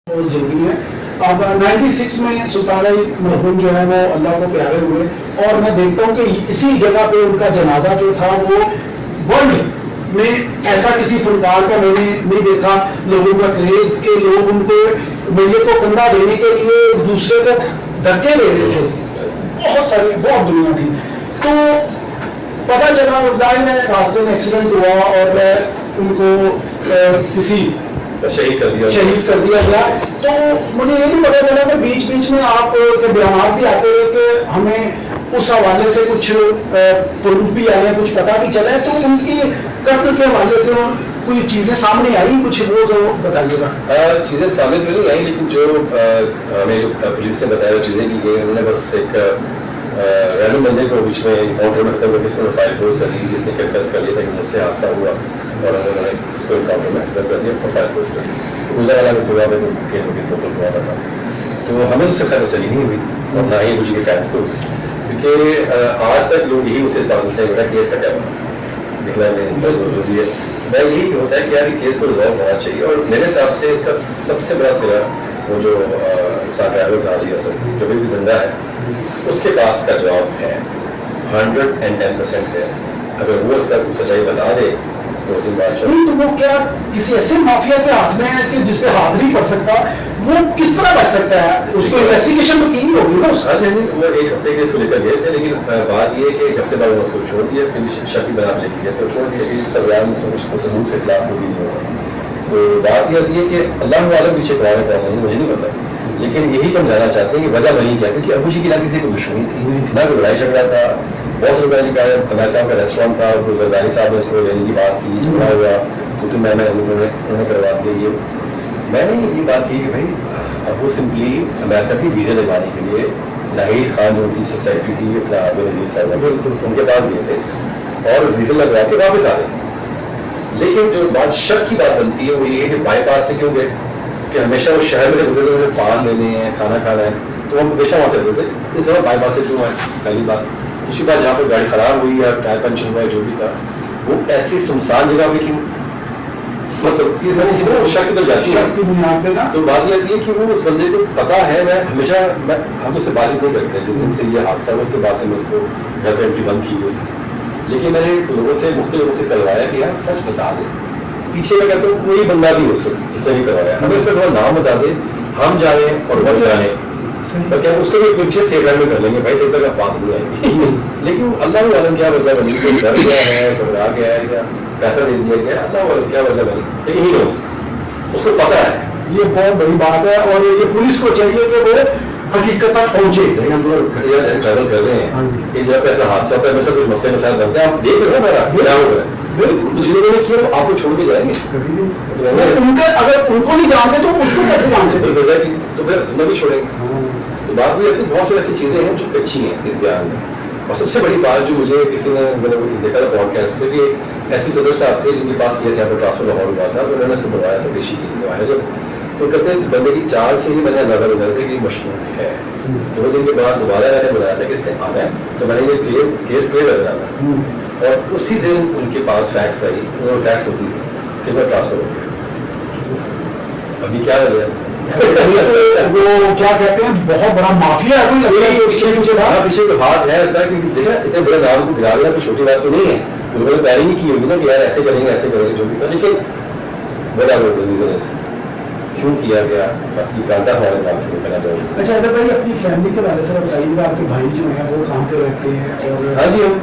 بہت ضروری ہے. اب 96 میں سلطان علی مرحوم جو ہے وہ اللہ کو پیارے ہوئے اور میں دیکھتا ہوں کہ اسی جگہ پہ ان کا جنازہ جو تھا وہ ورلڈ میں ایسا کسی فنکار کا میں نے نہیں دیکھا. لوگوں کا کریز کے لوگ ان کو میت کو کندھا دینے کے لیے دوسرے کو دھکے دے رہے تھے. بہت ساری بہت دنیا تھی. تو پتہ چلا ظاہر ہے راستے میں ایکسیڈنٹ ہوا اور ان کو کسی شہید کر دیا گیا. تو مجھے یہ بھی پتا چلا کہ بیچ بیچ میں آپ کے بیانات بھی آتے رہے کہ ہمیں اس حوالے سے کچھ پروف بھی آئے ہیں, کچھ پتا بھی چلا ہے. تو ان کی قتل کے حوالے سے کوئی چیزیں سامنے آئی, کچھ وہ جو بتائیے گا. چیزیں سامنے تو نہیں آئی, لیکن جو ہمیں جو پولیس نے بتایا چیزیں کی گئی, انہوں نے بس ایک رینڈم بندے کو بیچ میں انکاؤنٹر میں ختم کر کے اس میں فائل کلوز کر دی, جس نے کنفیس کر لیا تھا کہ مجھ سے حادثہ ہوا اور انہوں نے اس کو انکاؤنٹر میں ختم کر دیا, پروفائل کلوز کر دی. گزرا والا میں پورا میں کیس ہو گئی ہوا تھا. تو ہمیں اس سے خیر تسلی نہیں ہوئی اور نہ ہی مجھے کے فینس کو, کیونکہ آج تک لوگ یہی مجھ سے سوال پوچھتے ہیں میرا کیس کا کیا بنا نکلا میں جو بھی ہے. میں یہی ہوتا ہے کہ یار کیس کو ریزالو ہونا چاہیے, اور میرے حساب سے اس کا سب سے بڑا سرا وہ جو انسان ڈرائیور حاجی اسد جو بھی زندہ ہے اس کے پاس کا جواب ہے 110% ہے. اگر وہ اس کا سچائی بتا دے تو نہیں تو وہ کیا کسی ایسے مافیا کے ہاتھ میں ہے کہ جس پہ ہاتھ نہیں پڑ سکتا, وہ کس طرح بچ سکتا ہے؟ اس کو انویسٹیگیشن تو کی ہوگی نا. وہ ایک ہفتے کے اس کو لے کر گئے تھے, لیکن بات یہ ہے کہ ایک ہفتے بعد وہ اس کو چھوڑ دیا, پھر شکی بنا لے کے گئے تھے, چھوڑ دیا کہ اس کا بیان اس کو ثبوت سے خلاف ہوگی نہیں ہوگا. تو بات یہ ہوتی ہے کہ اللہ عالم پیچھے قرآن کون نہیں مجھے نہیں پتا, لیکن یہی ہم جاننا چاہتے ہیں کہ وجہ بنی کیا, کیونکہ ابو جی کی نہ کسی کو دشمنی تھی, نہ کوئی لڑائی جھگڑا تھا. بہت سے لوگ کا امریکہ کا ریسٹورینٹ تھا, زرداری صاحب نے اس کو لینے کی بات کی, جھگڑا ہوا تو میں انہوں نے کروا دیا. میں نے یہ بات کی کہ بھائی اب وہ سمپلی امریکہ کی ویزے لگوانے کے لیے ناہید خان جو ان کی سوسائٹی تھی اپنا بے نظیر صاحب ان کے پاس گئے تھے اور ویزا لگوا کے واپس آ گئے. لیکن جو بات شک کی بات بنتی ہے وہ یہ ہے کہ بائی پاس سے کیوں گئے, کہ ہمیشہ وہ شہر میں ہوتے تھے, انہیں پان لینے ہیں, کھانا کھانا ہے, تو ہم ہمیشہ وہاں سے ہوتے تھے. اس طرح بائی پاس سے کیوں آئے, پہلی بات. دوسری بات جہاں پہ گاڑی خراب ہوئی ہے, ٹائر پنچر ہوا ہے, جو بھی تھا وہ ایسی سنسان جگہ پہ کیوں, مطلب یہ ساری چیزیں شک تو جاتی ہے. تو بات یہ آتی ہے کہ وہ اس بندے کو پتا ہے, میں ہمیشہ ہم اس سے بات چیت نہیں کرتے جس دن سے یہ حادثہ ہوا, اس کے بعد سے میں اس کو گھر پہ انٹری بند کی ہوئی اس کی. لیکن میں نے لوگوں سے مختلف لوگوں سے کروایا کہ یار سچ بتا دے, پیچھے میں کہتا ہوں کوئی بندہ بھی ہو سکتا جس سے بھی کروایا, ہمیں اس کا تھوڑا نام بتا دے, ہم جانیں اور وہ جانیں, کیا اس کو بھی پیچھے سے گھر میں کر لیں گے بھائی تب تک آپ بات نہیں آئے گی. لیکن اللہ عالم کیا وجہ بنی, کوئی ڈر گیا ہے, گھبرا گیا ہے, یا پیسہ دے دیا گیا, اللہ عالم کیا وجہ بنی, لیکن ہی اس کو پتا ہے. یہ بہت بڑی بات ہے اور یہ پولیس کو چاہیے کہ وہ حقیقت تک پہنچے. صحیح, ہم لوگ گھٹیا ٹریول کر رہے ہیں, ایک جگہ پہ ایسا حادثہ ہوتا ہے, ایسا کچھ مسئلے مسائل بنتے ہیں, آپ دیکھ رہے ہیں سارا کیا ہو رہا ہے. تو جن لوگوں نے کیا وہ آپ کو چھوڑ کے جائیں گے, اگر ان کو نہیں جانتے تو اس کو کیسے جانتے, تو پھر زندہ بھی چھوڑیں گے. تو بات بھی آتی ہے بہت سی ایسی چیزیں ہیں جو اچھی ہیں اس بیان میں. اور سب سے بڑی بات جو مجھے کسی نے میں نے دیکھا تھا پوڈ کاسٹ میں, کہ ایس پی صدر صاحب تھے جن کے پاس کیس یہاں پر ٹرانسفر لاہور ہوا تھا, تو انہوں نے اس کو بلوایا تھا پیشی کے لیے آیا جب, تو کہتے ہیں اس بندے کی چال سے ہی میں نے اندازہ لگایا تھا کہ یہ مشکوک ہے. 2 دن کے بعد دوبارہ میں نے بلایا تھا کہ اس نے آنا ہے, تو میں نے یہ کیس کلیئر لگ رہا تھا, اور اسی دن ان کے پاس فیکس آئی, انہوں نے فیکس ہوتی تھی کہ وہ ٹرانسفر ہو گیا. ابھی کیا وجہ ہے, وہ کیا کہتے ہیں بہت بڑا مافیا ہے, پیچھے کوئی ہاتھ ہے ایسا, کیونکہ دیکھا اتنے بڑے نام کو گرا دینا کوئی چھوٹی بات تو نہیں ہے. انہوں نے پہلے نہیں کی ہوگی نا کہ یار ایسے کریں گے ایسے کریں گے جو بھی تھا, لیکن بڑا ریزن کیوں کیا گیا, بس یہ کانٹا ہمارے نام شروع کرنا چاہیے. اچھا اگر بھائی اپنی فیملی کے بارے سے بتائیے گا, آپ کے بھائی جو ہیں وہ کہاں پہ رہتے ہیں؟ اور ہاں جی, ہم